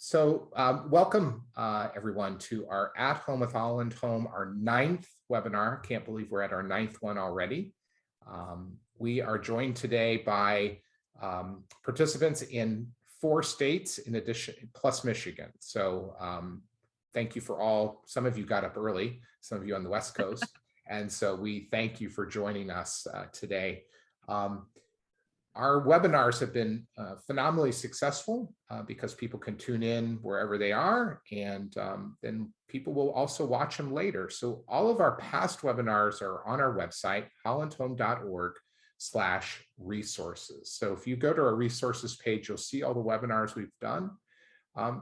Welcome everyone to our At Home with Holland Home, our 9th webinar. Can't believe we're at our 9th one already. We are joined today by participants in 4 states in addition, plus Michigan. Thank you for all. Some of you got up early, some of you on the West Coast. And so we thank you for joining us today. Our webinars have been phenomenally successful because people can tune in wherever they are, and then people will also watch them later. So all of our past webinars are on our website, hollandhome.org/resources. So if you go to our resources page, you'll see all the webinars we've done.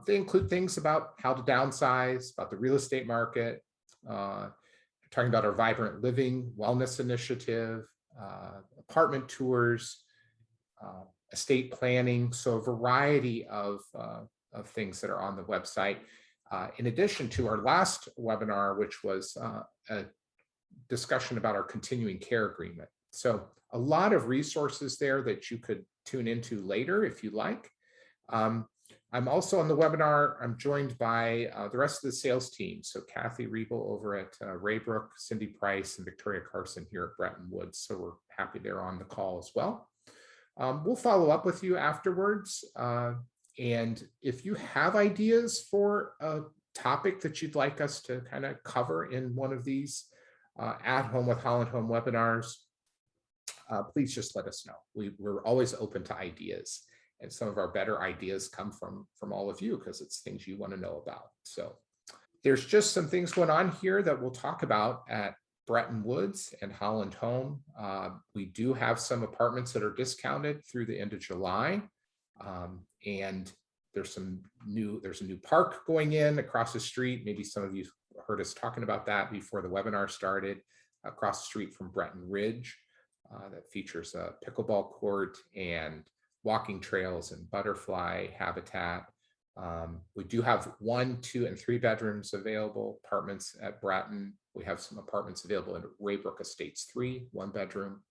They include things about how to downsize, about the real estate market, talking about our Vibrant Living Wellness Initiative, apartment tours, estate planning, so a variety of things that are on the website. In addition to our last webinar, which was a discussion about our continuing care agreement. So a lot of resources there that you could tune into later if you like. I'm also on the webinar, I'm joined by the rest of the sales team. So Kathy Riebel over at Raybrook, Cindy Price, and Victoria Carson here at Bretton Woods. So we're happy they're on the call as well. We'll follow up with you afterwards. And if you have ideas for a topic that you'd like us to kind of cover in one of these At Home with Holland Home webinars, please just let us know. We're always open to ideas. And some of our better ideas come from all of you because it's things you want to know about. So there's just some things going on here that we'll talk about at Bretton Woods and Holland Home. We do have some apartments that are discounted through the end of July. And there's a new park going in across the street. Maybe some of you heard us talking about that before the webinar started, across the street from Bretton Ridge, that features a pickleball court and walking trails and butterfly habitat. We do have 1, 2, and 3 bedrooms available apartments at Bretton. We have some apartments available in Raybrook Estates 3, 1 bedroom.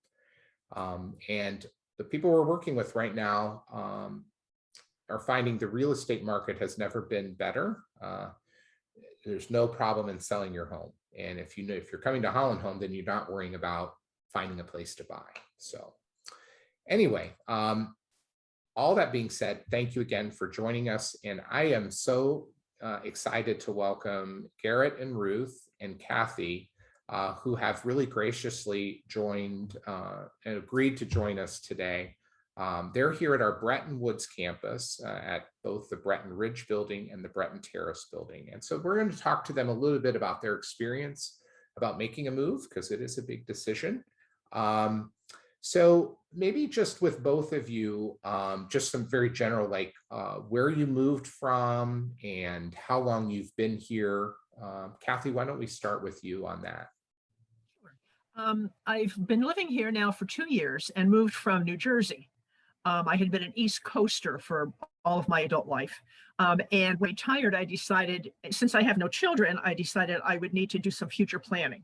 And the people we're working with right now are finding the real estate market has never been better. There's no problem in selling your home. And if you're coming to Holland Home, then you're not worrying about finding a place to buy. So anyway, all that being said, thank you again for joining us. And I am so excited to welcome Garrett and Ruth and Kathy, who have really graciously joined and agreed to join us today. They're here at our Bretton Woods campus at both the Bretton Ridge building and the Bretton Terrace building. And so we're going to talk to them a little bit about their experience about making a move, because it is a big decision. So maybe just with both of you, just some very general, like where you moved from and how long you've been here. Kathy, why don't we start with you on that? Sure. I've been living here now for 2 years and moved from New Jersey. I had been an East Coaster for all of my adult life. And when I retired, I decided, since I have no children, I decided I would need to do some future planning.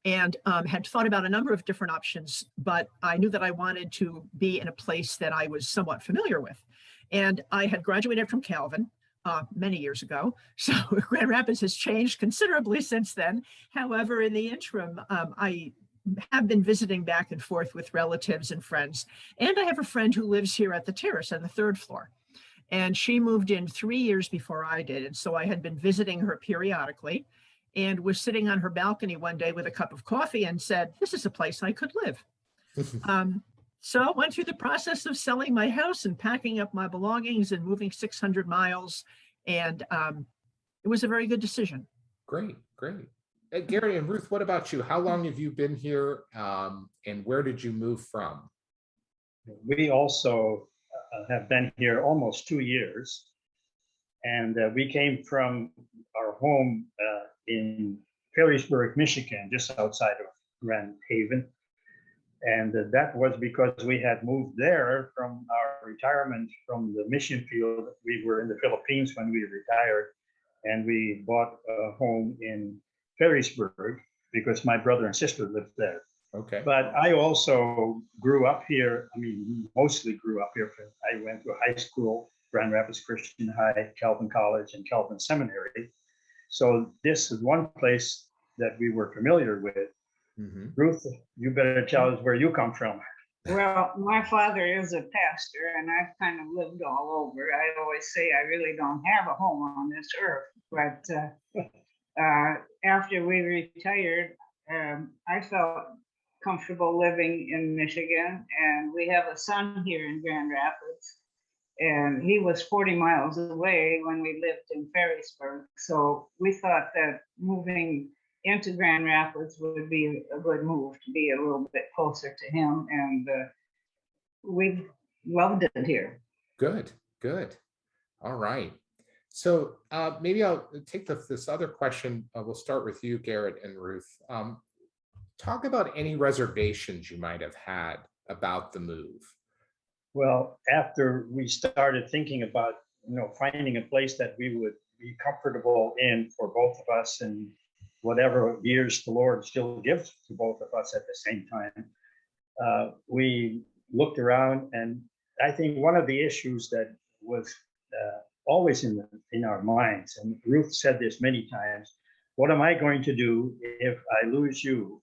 And had thought about a number of different options, but I knew that I wanted to be in a place that I was somewhat familiar with. And I had graduated from Calvin many years ago. So Grand Rapids has changed considerably since then. However, in the interim, I have been visiting back and forth with relatives and friends. And I have a friend who lives here at the terrace on the 3rd floor. And she moved in 3 years before I did. And so I had been visiting her periodically, and was sitting on her balcony one day with a cup of coffee and said, this is a place I could live. So I went through the process of selling my house and packing up my belongings and moving 600 miles. And it was a very good decision. Great, great. Gary and Ruth, what about you? How long have you been here and where did you move from? We also have been here almost 2 years. And we came from our home in Perrysburg, Michigan, just outside of Grand Haven. And that was because we had moved there from our retirement from the mission field. We were in the Philippines when we retired, and we bought a home in Perrysburg because my brother and sister lived there. Okay. But I also grew up here. I mean, mostly grew up here. I went to high school Grand Rapids Christian High, Calvin College, and Calvin Seminary. So this is one place that we were familiar with. Mhm. Ruth, you better tell us where you come from. Well, my father is a pastor, and I've kind of lived all over. I always say I really don't have a home on this earth, but after we retired, I felt comfortable living in Michigan, and we have a son here in Grand Rapids, and he was 40 miles away when we lived in Ferrisburg. So we thought that moving into Grand Rapids would be a good move to be a little bit closer to him, and we've loved it here. Good, good. All right. So maybe I'll take this other question. We'll start with you, Garrett and Ruth. Talk about any reservations you might have had about the move. Well, after we started thinking about, finding a place that we would be comfortable in for both of us and whatever years the Lord still gives to both of us at the same time, we looked around, and I think one of the issues that was always in our minds, and Ruth said this many times, what am I going to do if I lose you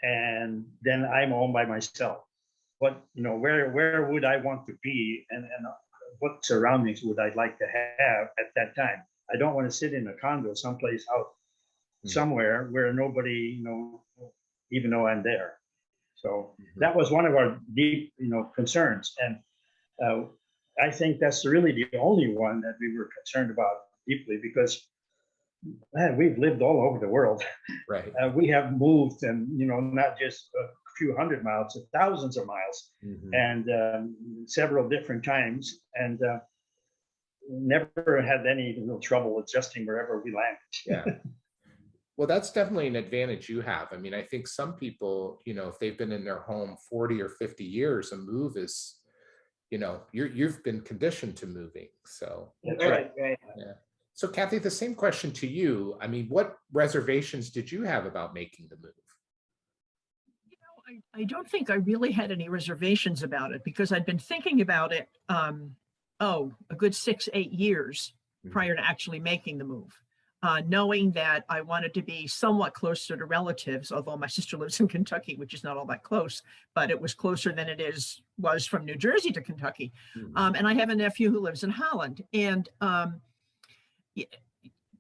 and then I'm home by myself? Where would I want to be, and what surroundings would I like to have at that time? I don't want to sit in a condo someplace out somewhere where nobody, even though I'm there. So that was one of our deep, concerns. And I think that's really the only one that we were concerned about deeply, because man, we've lived all over the world. Right. We have moved, and not just a few hundred miles, thousands of miles, and several different times, and never had any real trouble adjusting wherever we landed. Yeah. Well, that's definitely an advantage you have. I mean, I think some people, if they've been in their home 40 or 50 years, a move is, you've been conditioned to moving. So That's Right. yeah. So Kathy, the same question to you. I mean, what reservations did you have about making the move? I don't think I really had any reservations about it, because I'd been thinking about it, a good 6-8 years prior to actually making the move. Knowing that I wanted to be somewhat closer to relatives, although my sister lives in Kentucky, which is not all that close, but it was closer than was from New Jersey to Kentucky. And I have a nephew who lives in Holland. And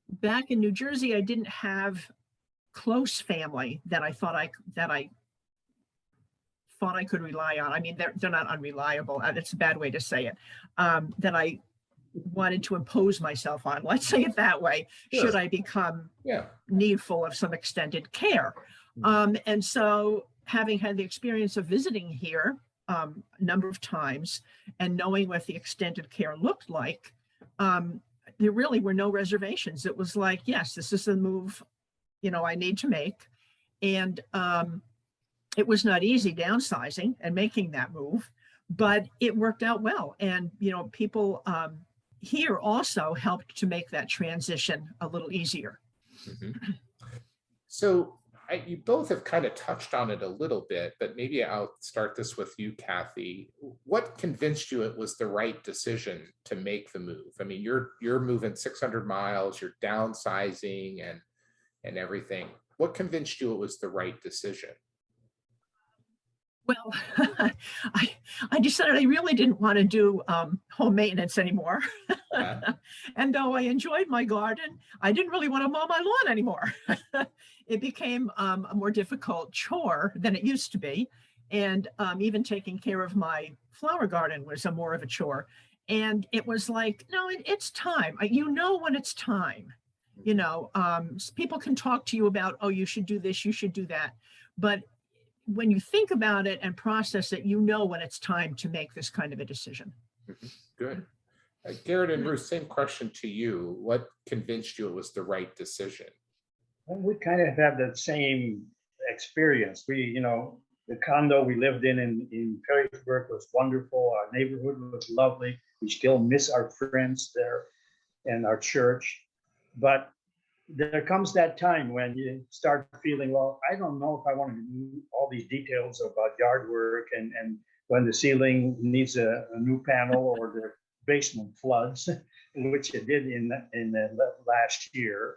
back in New Jersey, I didn't have close family that I thought I could rely on. I mean, they're not unreliable. It's a bad way to say it. That I wanted to impose myself on, let's say it that way, Sure. should I become Yeah. needful of some extended care. And so having had the experience of visiting here a number of times and knowing what the extended care looked like, there really were no reservations. It was like, yes, this is the move, I need to make. And it was not easy downsizing and making that move, but it worked out well. And, people here also helped to make that transition a little easier. So you both have kind of touched on it a little bit, but maybe I'll start this with you, Kathy. What convinced you it was the right decision to make the move? I mean, you're moving 600 miles, you're downsizing and everything. What convinced you it was the right decision? Well, I decided I really didn't want to do home maintenance anymore. And though I enjoyed my garden, I didn't really want to mow my lawn anymore. It became a more difficult chore than it used to be. And even taking care of my flower garden was more of a chore. And it was like, no, it's time. When it's time. People can talk to you about, oh, you should do this, you should do that. But when you think about it and process it, when it's time to make this kind of a decision. Good. Garrett and Ruth, same question to you. What convinced you it was the right decision? Well, we kind of have that same experience. The condo we lived in Perrysburg was wonderful. Our neighborhood was lovely. We still miss our friends there and our church. But there comes that time when you start feeling, well, I don't know if I want to do all these details about yard work and when the ceiling needs a new panel or the basement floods, which it did in the last year,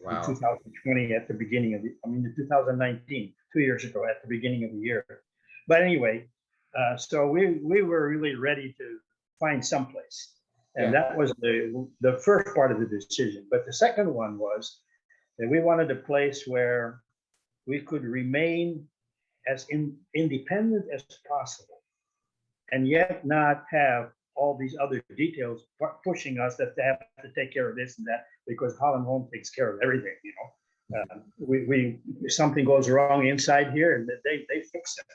Wow. in 2020 at the beginning of in 2019, 2 years ago at the beginning of the year. But anyway, so we were really ready to find someplace. And that was the first part of the decision. But the second one was that we wanted a place where we could remain as independent as possible, and yet not have all these other details pushing us that they have to take care of this and that, because Holland Home takes care of everything. We if something goes wrong inside here, and they fix it.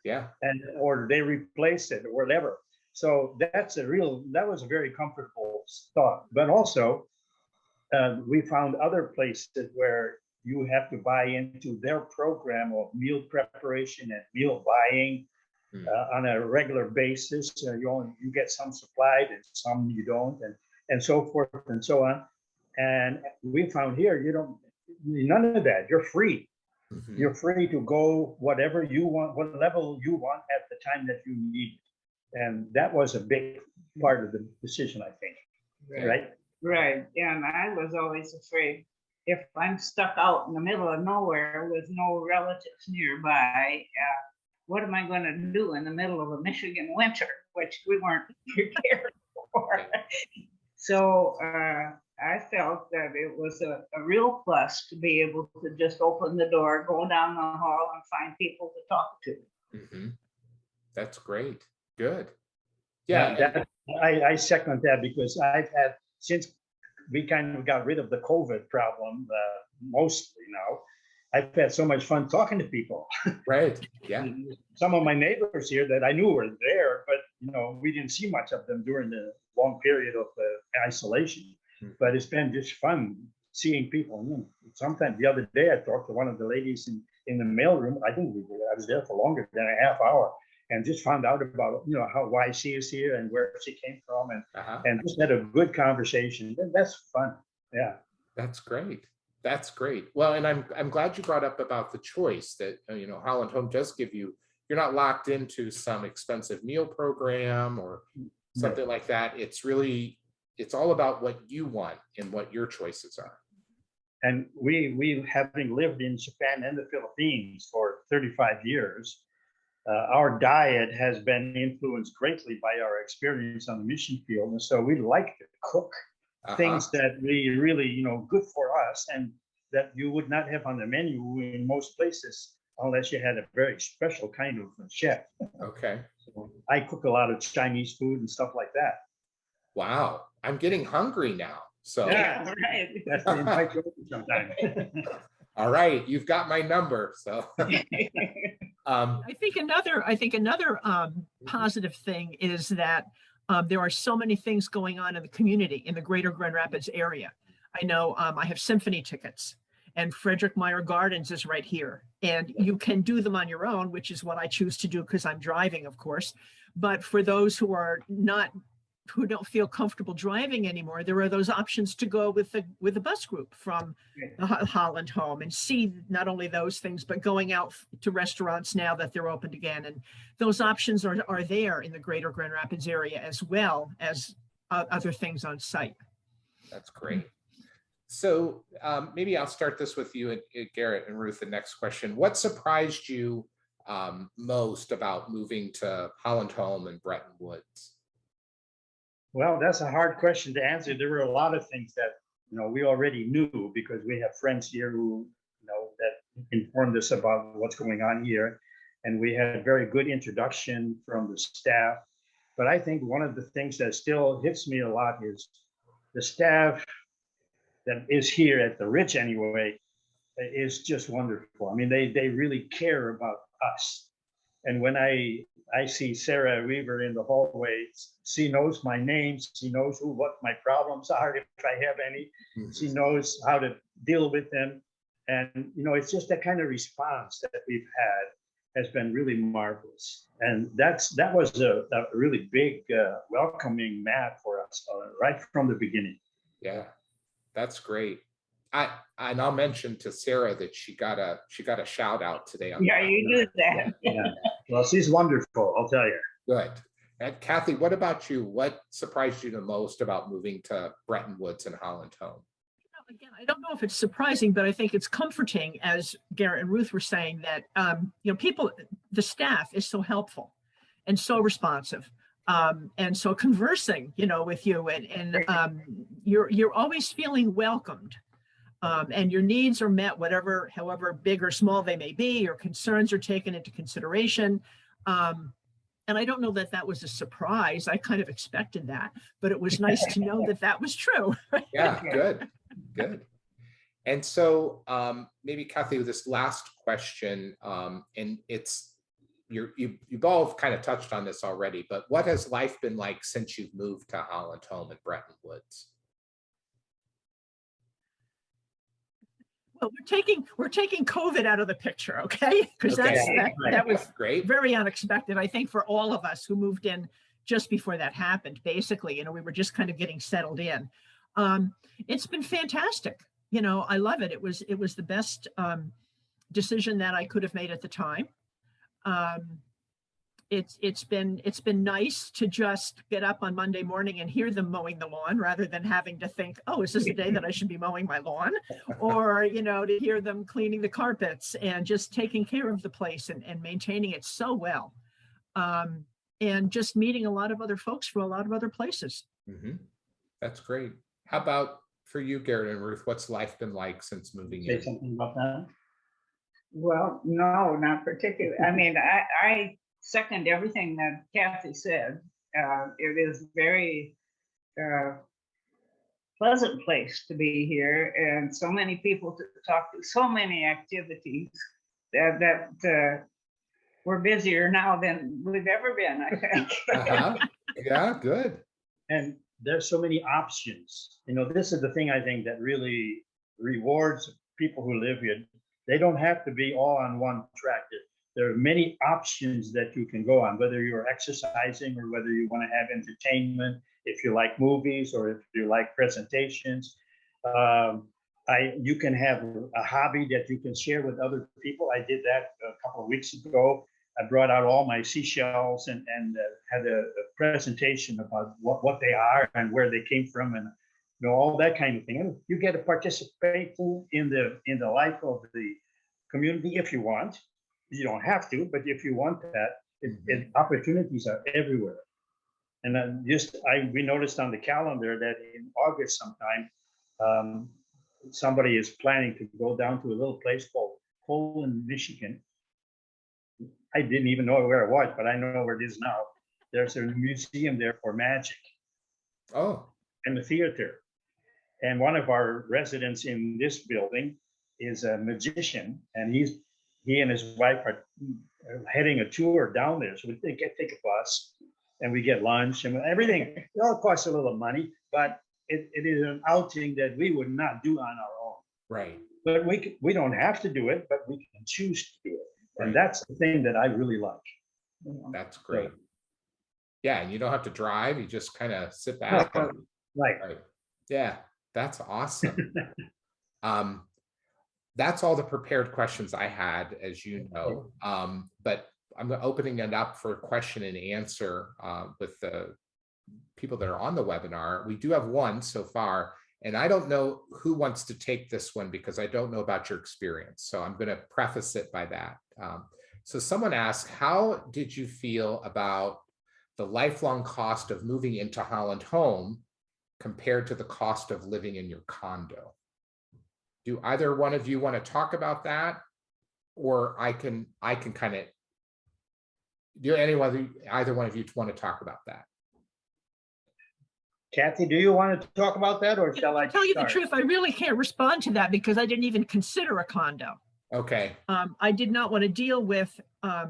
Yeah. And or they replace it or whatever. So that was a very comfortable thought. But also, we found other places where you have to buy into their program of meal preparation and meal buying on a regular basis. You get some supplied and some you don't, and so forth and so on. And we found here you don't none of that. You're free. Mm-hmm. You're free to go whatever you want, what level you want at the time that you need. And that was a big part of the decision, I think. Right? Right. And I was always afraid if I'm stuck out in the middle of nowhere with no relatives nearby, what am I going to do in the middle of a Michigan winter, which we weren't prepared for? So I felt that it was a real plus to be able to just open the door, go down the hall, and find people to talk to. Mm-hmm. That's great. Good. Yeah, I second that, because I've had, since we kind of got rid of the COVID problem, mostly now, I've had so much fun talking to people. Right. Yeah. Some of my neighbors here that I knew were there, but we didn't see much of them during the long period of isolation. Mm-hmm. But it's been just fun seeing people. Sometimes the other day I talked to one of the ladies in the mailroom. I think I was there for longer than a half hour, and just found out about why she is here and where she came from, and just had a good conversation. That's fun. Yeah. That's great. That's great. Well, and I'm glad you brought up about the choice that Holland Home does give you. You're not locked into some expensive meal program or something like that. It's all about what you want and what your choices are. And we having lived in Japan and the Philippines for 35 years, our diet has been influenced greatly by our experience on the mission field. And so we like to cook things that we really, good for us, and that you would not have on the menu in most places unless you had a very special kind of chef. Okay. So I cook a lot of Chinese food and stuff like that. Wow. I'm getting hungry now. So yeah, right. That's to invite you over sometime. All right, you've got my number. So I think another positive thing is that there are so many things going on in the community in the greater Grand Rapids area. I know I have symphony tickets, and Frederick Meyer Gardens is right here, and you can do them on your own, which is what I choose to do because I'm driving, of course. But for those who don't feel comfortable driving anymore, there are those options to go with the bus group from the Holland Home and see not only those things, but going out to restaurants now that they're opened again. And those options are there in the greater Grand Rapids area, as well as other things on site. That's great. So maybe I'll start this with you, Garrett and Ruth, the next question. What surprised you most about moving to Holland Home and Bretton Woods? Well, that's a hard question to answer. There were a lot of things that we already knew, because we have friends here who that informed us about what's going on here, and we had a very good introduction from the staff. But I think one of the things that still hits me a lot is the staff that is here at the Ridge anyway is just wonderful. I mean, they really care about us. And when I see Sarah Weaver in the hallway, she knows my name. She knows what my problems are, if I have any. Mm-hmm. She knows how to deal with them. And, it's just that kind of response that we've had has been really marvelous. And that was a really big welcoming mat for us right from the beginning. Yeah, that's great. And I'll mention to Sarah that she got a shout out today. Yeah, you do that. Yeah. Well, she's wonderful, I'll tell you. Good. And Kathy, what about you? What surprised you the most about moving to Bretton Woods and Holland Home? Again, I don't know if it's surprising, but I think it's comforting, as Garrett and Ruth were saying, that people, the staff is so helpful and so responsive, and so conversing, with you, and you're always feeling welcomed, and your needs are met, however big or small they may be. Your concerns are taken into consideration. And I don't know that that was a surprise. I kind of expected that, but it was nice to know that that was true. Yeah, good. Good. And so maybe Kathy, with this last question, and you've all kind of touched on this already, but what has life been like since you've moved to Holland Home in Bretton Woods? Well, we're taking COVID out of the picture, okay? Because that was great, very unexpected, I think, for all of us who moved in just before that happened. Basically, we were just kind of getting settled in. It's been fantastic. I love it. It was the best decision that I could have made at the time. It's been nice to just get up on Monday morning and hear them mowing the lawn, rather than having to think, oh, is this the day that I should be mowing my lawn? Or, to hear them cleaning the carpets and just taking care of the place and maintaining it so well. And just meeting a lot of other folks from a lot of other places. Mm-hmm. That's great. How about for you, Garrett and Ruth? What's life been like since moving in? Say something about that? Well, no, not particularly. I mean, I second everything that Kathy said. It is very pleasant place to be here, and so many people to talk to, so many activities that we're busier now than we've ever been, I think. Yeah, good. And there's so many options. This is the thing I think that really rewards people who live here. They don't have to be all on one track. There are many options that you can go on, whether you're exercising or whether you want to have entertainment, if you like movies or if you like presentations. You can have a hobby that you can share with other people. I did that a couple of weeks ago. I brought out all my seashells and had a presentation about what they are and where they came from, and all that kind of thing. And you get to participate in the life of the community if you want. You don't have to, but if you want that, opportunities are everywhere. And then we noticed on the calendar that in August sometime, somebody is planning to go down to a little place called Holland, Michigan. I didn't even know where it was, but I know where it is now. There's a museum there for magic. Oh. And the theater. And one of our residents in this building is a magician, and he and his wife are heading a tour down there. So we take a bus, and we get lunch and everything. It all costs a little money, but it is an outing that we would not do on our own. Right. But we don't have to do it, but we can choose to do it. And Right. that's the thing that I really like. That's great. Yeah, and you don't have to drive. You just kind of sit back. Right. Yeah, that's awesome. That's all the prepared questions I had, as you know. But I'm opening it up for question and answer with the people that are on the webinar. We do have one so far, and I don't know who wants to take this one because I don't know about your experience. So I'm going to preface it by that. So someone asked, how did you feel about the lifelong cost of moving into Holland Home compared to the cost of living in your condo? Do either one of you want to talk about that? Or I can kind of, either one of you want to talk about that? Kathy, do you want to talk about that, or shall I tell you the truth? I really can't respond to that because I didn't even consider a condo. Okay. I did not want to deal with a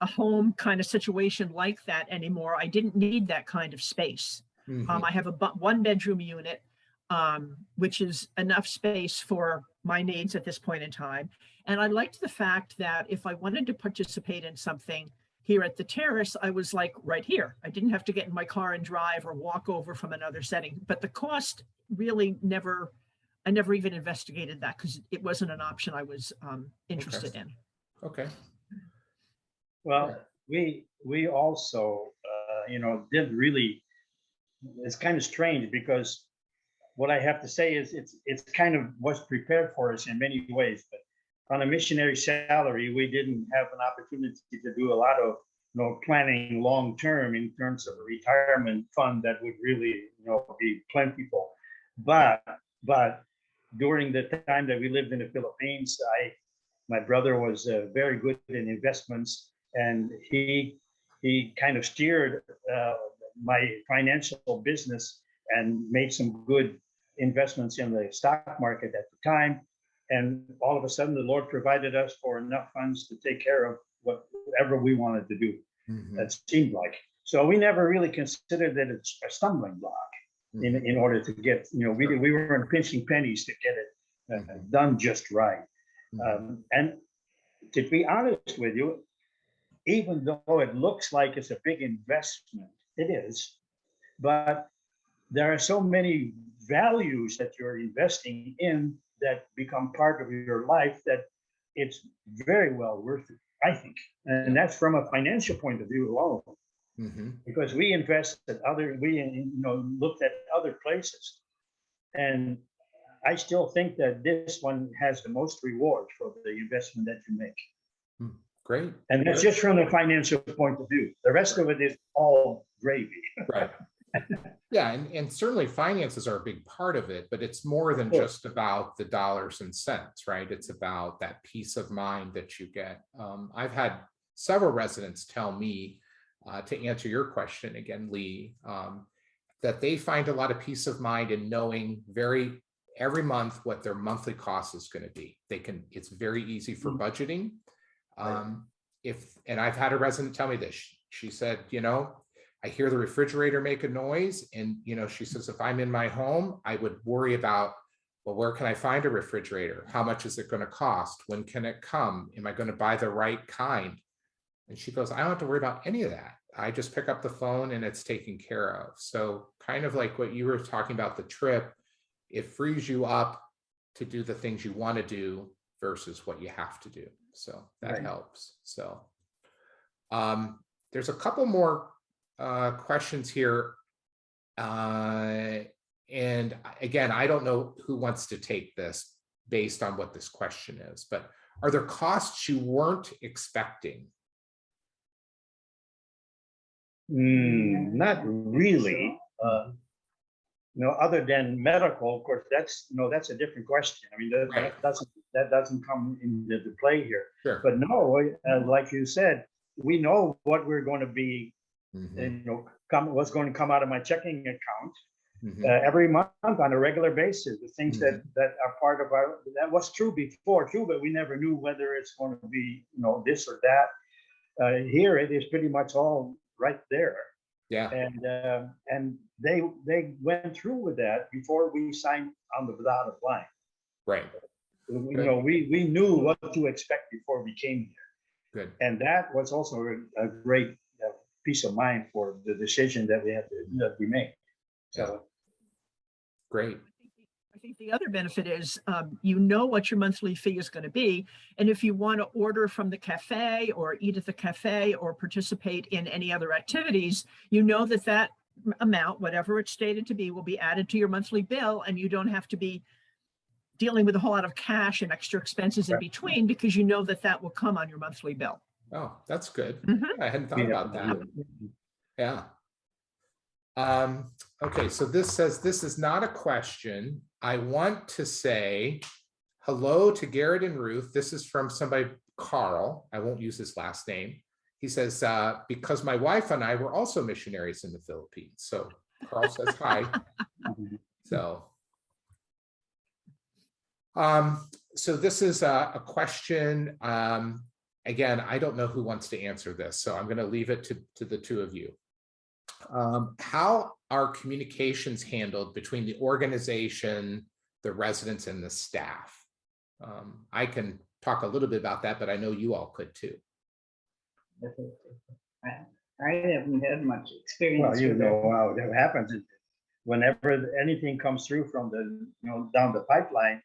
home kind of situation like that anymore. I didn't need that kind of space. I have a 1-bedroom unit, which is enough space for my needs at this point in time. And I liked the fact that if I wanted to participate in something here at the terrace, I was like right here. I didn't have to get in my car and drive or walk over from another setting. But the cost really I never even investigated that because it wasn't an option I was interested in. Okay. Well, we also, did really. It's kind of strange because what I have to say is it's kind of was prepared for us in many ways. But on a missionary salary, we didn't have an opportunity to do a lot of planning long term in terms of a retirement fund that would really be plentiful. But during the time that we lived in the Philippines, my brother was very good in investments, and he kind of steered my financial business and made some good investments in the stock market at the time. And all of a sudden, the Lord provided us for enough funds to take care of whatever we wanted to do. That seemed like. So we never really considered that it's a stumbling block in order to get, we weren't pinching pennies to get it done just right. And to be honest with you, even though it looks like it's a big investment, it is, but there are so many values that you're investing in that become part of your life that it's very well worth it, I think. And that's from a financial point of view alone. Because we invested looked at other places. And I still think that this one has the most reward for the investment that you make. Great. And that's just from the financial point of view. The rest of it is all gravy. Right. Yeah, and certainly finances are a big part of it, but it's more than just about the dollars and cents, right? It's about that peace of mind that you get. I've had several residents tell me, to answer your question again, Lee, that they find a lot of peace of mind in knowing every month what their monthly cost is going to be. It's very easy for budgeting. And I've had a resident tell me this. She said, I hear the refrigerator make a noise, and she says, if I'm in my home, I would worry about, well, where can I find a refrigerator? How much is it going to cost? When can it come? Am I going to buy the right kind? And she goes, I don't have to worry about any of that. I just pick up the phone and it's taken care of. So kind of like what you were talking about, the trip, it frees you up to do the things you want to do versus what you have to do. So that helps. So there's a couple more questions here. And again, I don't know who wants to take this based on what this question is, but are there costs you weren't expecting? Not really. Other than medical, of course, that's a different question. I mean, that doesn't come into play here. Sure. But no, like you said, we know what we're going to be, what's going to come out of my checking account every month on a regular basis. The things that are part of that was true before too, but we never knew whether it's going to be, this or that. Here it is pretty much all right there. Yeah. And they went through with that before we signed on the dotted line. Right. We knew what to expect before we came here. Good. And that was also a great peace of mind for the decision that we made. So great. I think the other benefit is what your monthly fee is going to be. And if you want to order from the cafe or eat at the cafe or participate in any other activities, that amount, whatever it's stated to be, will be added to your monthly bill, and you don't have to be dealing with a whole lot of cash and extra expenses in between, because that will come on your monthly bill. Oh, that's good. I hadn't thought about that. Yeah. Okay, so this says, this is not a question. I want to say hello to Garrett and Ruth. This is from somebody, Carl. I won't use his last name. He says, because my wife and I were also missionaries in the Philippines. So Carl says hi. So this is a question. Again, I don't know who wants to answer this, so I'm going to leave it to the two of you. How are communications handled between the organization, the residents, and the staff? I can talk a little bit about that, but I know you all could too. I haven't had much experience. Well, how that happens. Whenever anything comes through from the down the pipeline,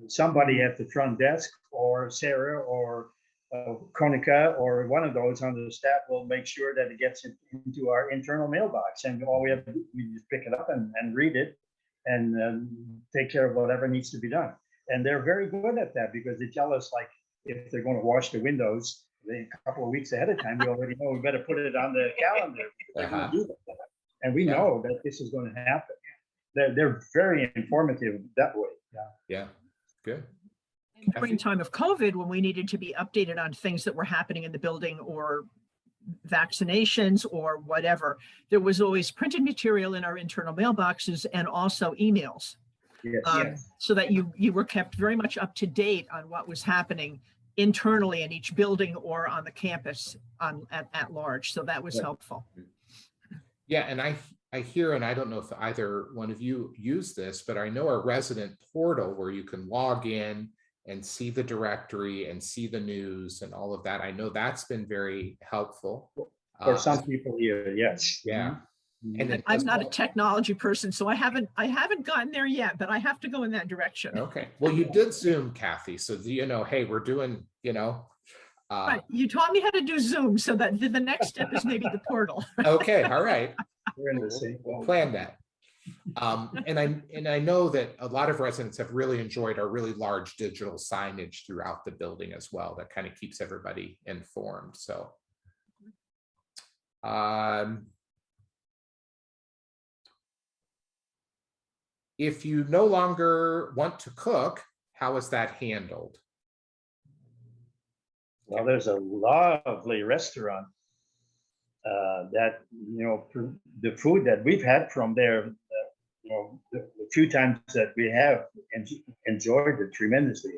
somebody at the front desk or Sarah or Konica or one of those on the staff will make sure that it gets into our internal mailbox, and all we have to do, we just pick it up and read it and take care of whatever needs to be done. And they're very good at that because they tell us, like, if they're going to wash the windows a couple of weeks ahead of time, we already know we better put it on the calendar. They're going to do that. And we know that this is going to happen. They're very informative that way. Yeah, good. And during time of COVID, when we needed to be updated on things that were happening in the building or vaccinations or whatever, there was always printed material in our internal mailboxes and also emails. Yes. So that you were kept very much up to date on what was happening internally in each building or on the campus at large. So that was helpful. Yeah, and I hear, and I don't know if either one of you use this, but I know a resident portal where you can log in and see the directory and see the news and all of that. I know that's been very helpful. For some people here, yes. Yeah. And I'm not a technology person, so I haven't gotten there yet, but I have to go in that direction. Okay. Well, you did Zoom, Kathy. So hey, we're doing, right. You taught me how to do Zoom, so that the next step is maybe the portal. Okay. All right. We're in the same. We'll plan that. And I know that a lot of residents have really enjoyed our really large digital signage throughout the building as well. That kind of keeps everybody informed. So, if you no longer want to cook, how is that handled? Well, there's a lovely restaurant that, the food that we've had from there, the few times that we have enjoyed it tremendously.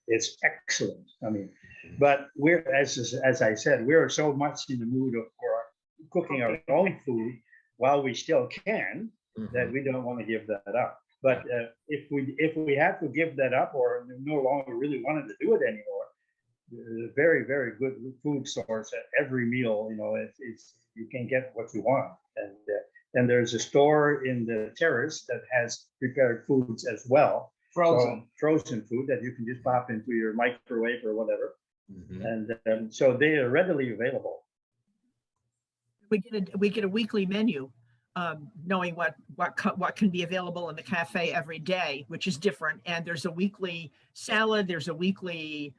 It's excellent. I mean, but we're, as I said, we're so much in the mood for cooking our own food while we still can, that we don't want to give that up. But if we have to give that up or no longer really wanted to do it anymore, there's a very, very good food source at every meal. It's you can get what you want, and there's a store in the terrace that has prepared foods as well, frozen food that you can just pop into your microwave or whatever, and so they are readily available. We get a weekly menu. Knowing what can be available in the cafe every day, which is different. And there's a weekly salad, there's a weekly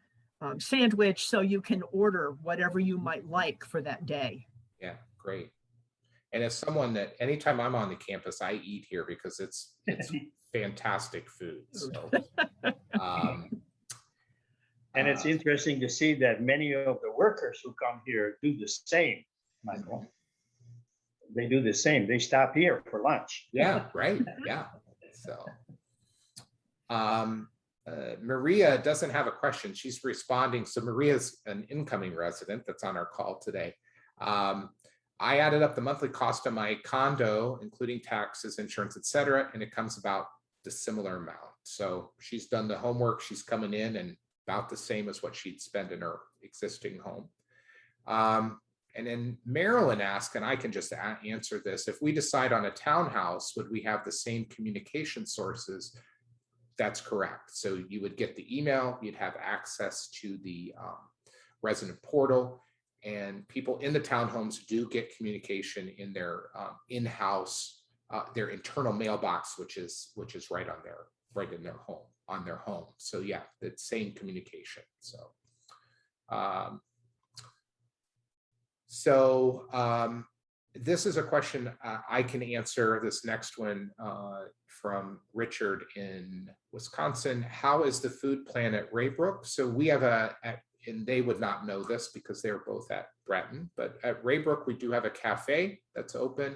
sandwich, so you can order whatever you might like for that day. Yeah, great. And as someone that anytime I'm on the campus, I eat here because it's fantastic food. So, and it's interesting to see that many of the workers who come here do the same, Michael. They do the same. They stop here for lunch. Yeah, right. Yeah. So, Maria doesn't have a question. She's responding. So Maria's an incoming resident that's on our call today. I added up the monthly cost of my condo, including taxes, insurance, etc., and it comes about the similar amount. So she's done the homework. She's coming in and about the same as what she'd spend in her existing home. And then Marilyn asked, and I can just answer this, if we decide on a townhouse, would we have the same communication sources? That's correct. So you would get the email, you'd have access to the resident portal, and people in the townhomes do get communication in their in-house, their internal mailbox, which is right in their home, on their home. So yeah, the same communication. So this is a question I can answer. This next one from Richard in Wisconsin. How is the food plan at Raybrook? So we have and they would not know this because they're both at Breton, but at Raybrook, we do have a cafe that's open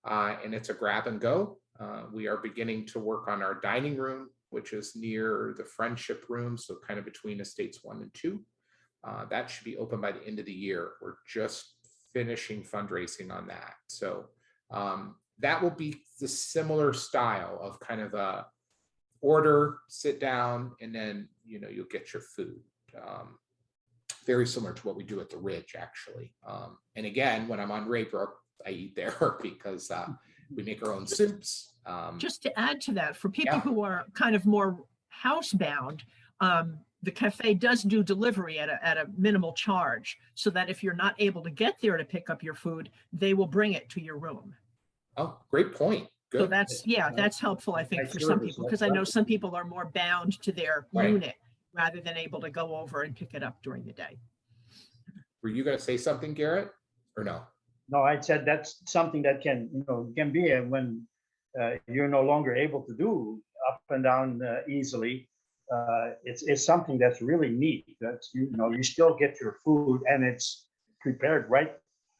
and it's a grab and go. We are beginning to work on our dining room, which is near the Friendship Room, so kind of between Estates 1 and 2. That should be open by the end of the year. We're just finishing fundraising on that. So that will be the similar style of kind of a order, sit down, and then you'll get your food. Very similar to what we do at the Ridge, actually. And again, when I'm on Raybrook, I eat there because we make our own soups. Just to add to that, for people who are kind of more housebound, the cafe does do delivery at a minimal charge, so that if you're not able to get there to pick up your food, they will bring it to your room. Oh, great point. So Good. that's, yeah, that's helpful, I think, Nice for some service, people, that's because I know wonderful. some people are more bound to their Right. unit rather than able to go over and pick it up during the day. Were you going to say something, Garrett, or no? No, I said that's something that can, can be when you're no longer able to do up and down easily. It's something that's really neat. That's, you still get your food and it's prepared right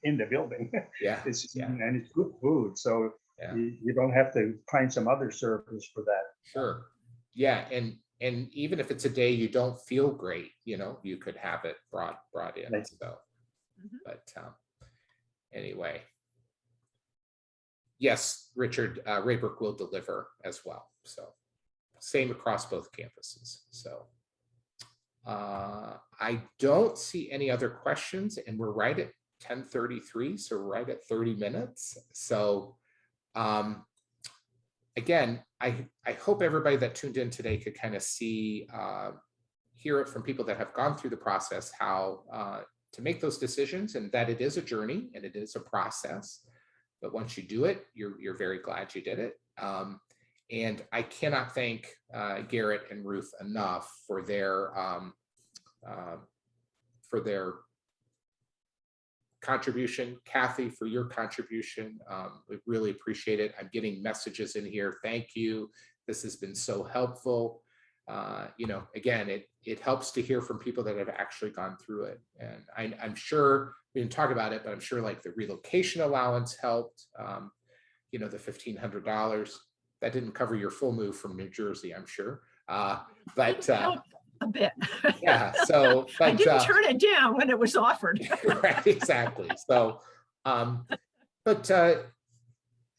in the building. Yeah. And it's good food. So Yeah. you don't have to find some other service for that. Sure. Yeah. And even if it's a day you don't feel great, you could have it brought in. Right. So, but anyway. Yes, Richard, Raybrook will deliver as well. So same across both campuses. So I don't see any other questions, and we're right at 10:33. So we're right at 30 minutes. So again, I hope everybody that tuned in today could kind of see, hear it from people that have gone through the process, how to make those decisions, and that it is a journey and it is a process. But once you do it, you're very glad you did it. And I cannot thank Garrett and Ruth enough for their contribution. Kathy, for your contribution. We really appreciate it. I'm getting messages in here. Thank you. This has been so helpful. Again, it helps to hear from people that have actually gone through it. And I'm sure we didn't talk about it, but I'm sure like the relocation allowance helped. The $1,500 that didn't cover your full move from New Jersey, I'm sure. But help a bit. Yeah. So I didn't turn it down when it was offered. Right, exactly. So,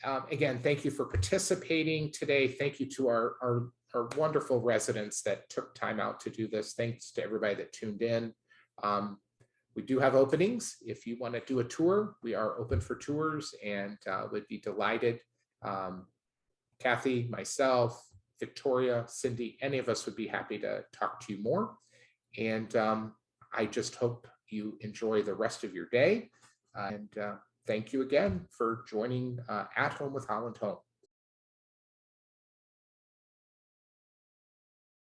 again, thank you for participating today. Thank you to our wonderful residents that took time out to do this. Thanks to everybody that tuned in. We do have openings. If you want to do a tour, we are open for tours, and would be delighted. Kathy, myself, Victoria, Cindy, any of us would be happy to talk to you more. And I just hope you enjoy the rest of your day. And thank you again for joining At Home with Holland Home.